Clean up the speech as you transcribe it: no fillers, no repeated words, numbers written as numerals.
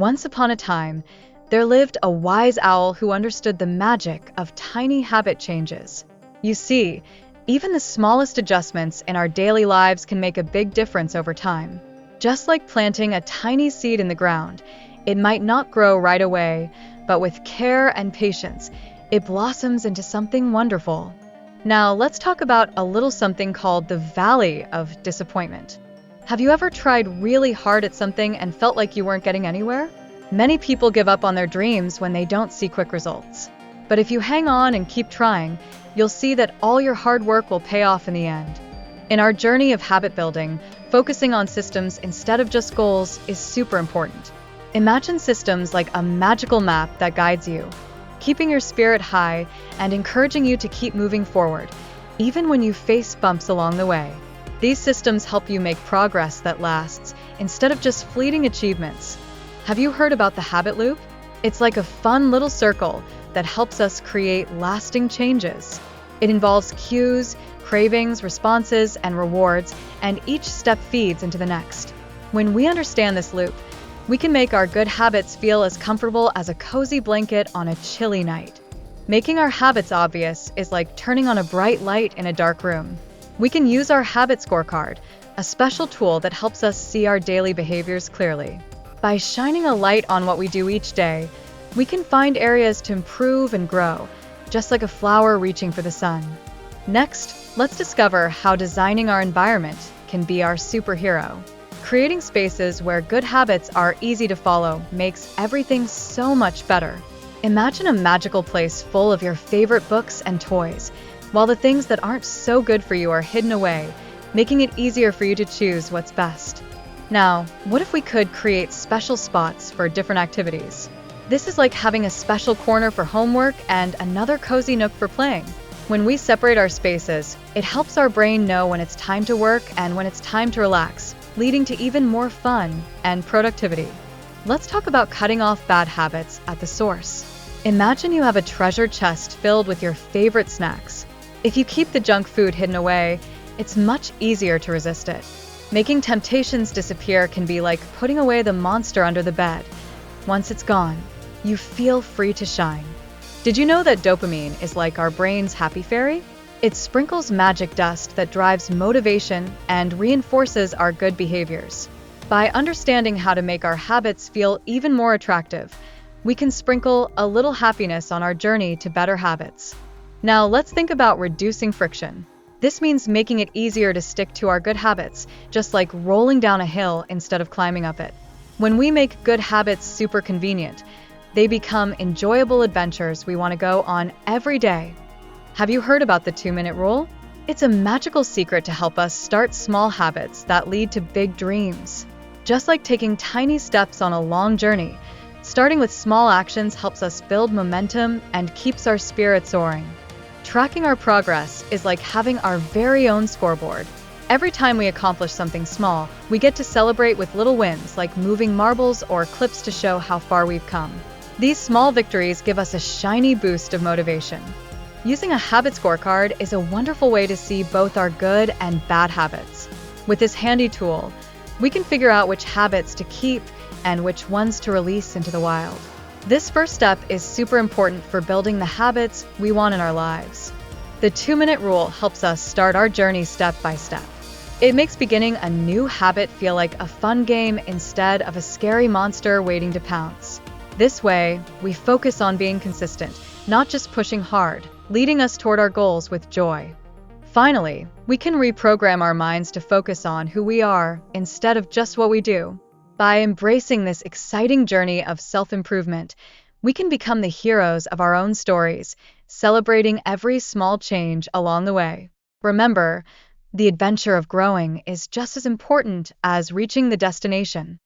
Once upon a time, there lived a wise owl who understood the magic of tiny habit changes. You see, even the smallest adjustments in our daily lives can make a big difference over time. Just like planting a tiny seed in the ground, it might not grow right away, but with care and patience, it blossoms into something wonderful. Now, let's talk about a little something called the Valley of Disappointment. Have you ever tried really hard at something and felt like you weren't getting anywhere? Many people give up on their dreams when they don't see quick results. But if you hang on and keep trying, you'll see that all your hard work will pay off in the end. In our journey of habit building, focusing on systems instead of just goals is super important. Imagine systems like a magical map that guides you, keeping your spirit high and encouraging you to keep moving forward, even when you face bumps along the way. These systems help you make progress that lasts, instead of just fleeting achievements. Have you heard about the habit loop? It's like a fun little circle that helps us create lasting changes. It involves cues, cravings, responses, and rewards, and each step feeds into the next. When we understand this loop, we can make our good habits feel as comfortable as a cozy blanket on a chilly night. Making our habits obvious is like turning on a bright light in a dark room. We can use our habit scorecard, a special tool that helps us see our daily behaviors clearly. By shining a light on what we do each day, we can find areas to improve and grow, just like a flower reaching for the sun. Next, let's discover how designing our environment can be our superhero. Creating spaces where good habits are easy to follow makes everything so much better. Imagine a magical place full of your favorite books and toys, while the things that aren't so good for you are hidden away, making it easier for you to choose what's best. Now, what if we could create special spots for different activities? This is like having a special corner for homework and another cozy nook for playing. When we separate our spaces, it helps our brain know when it's time to work and when it's time to relax, leading to even more fun and productivity. Let's talk about cutting off bad habits at the source. Imagine you have a treasure chest filled with your favorite snacks. If you keep the junk food hidden away, it's much easier to resist it. Making temptations disappear can be like putting away the monster under the bed. Once it's gone, you feel free to shine. Did you know that dopamine is like our brain's happy fairy? It sprinkles magic dust that drives motivation and reinforces our good behaviors. By understanding how to make our habits feel even more attractive, we can sprinkle a little happiness on our journey to better habits. Now let's think about reducing friction. This means making it easier to stick to our good habits, just like rolling down a hill instead of climbing up it. When we make good habits super convenient, they become enjoyable adventures we want to go on every day. Have you heard about the 2-minute rule? It's a magical secret to help us start small habits that lead to big dreams. Just like taking tiny steps on a long journey, starting with small actions helps us build momentum and keeps our spirits soaring. Tracking our progress is like having our very own scoreboard. Every time we accomplish something small, we get to celebrate with little wins like moving marbles or clips to show how far we've come. These small victories give us a shiny boost of motivation. Using a habit scorecard is a wonderful way to see both our good and bad habits. With this handy tool, we can figure out which habits to keep and which ones to release into the wild. This first step is super important for building the habits we want in our lives. The 2-minute rule helps us start our journey step by step. It makes beginning a new habit feel like a fun game instead of a scary monster waiting to pounce. This way, we focus on being consistent, not just pushing hard, leading us toward our goals with joy. Finally, we can reprogram our minds to focus on who we are instead of just what we do. By embracing this exciting journey of self-improvement, we can become the heroes of our own stories, celebrating every small change along the way. Remember, the adventure of growing is just as important as reaching the destination.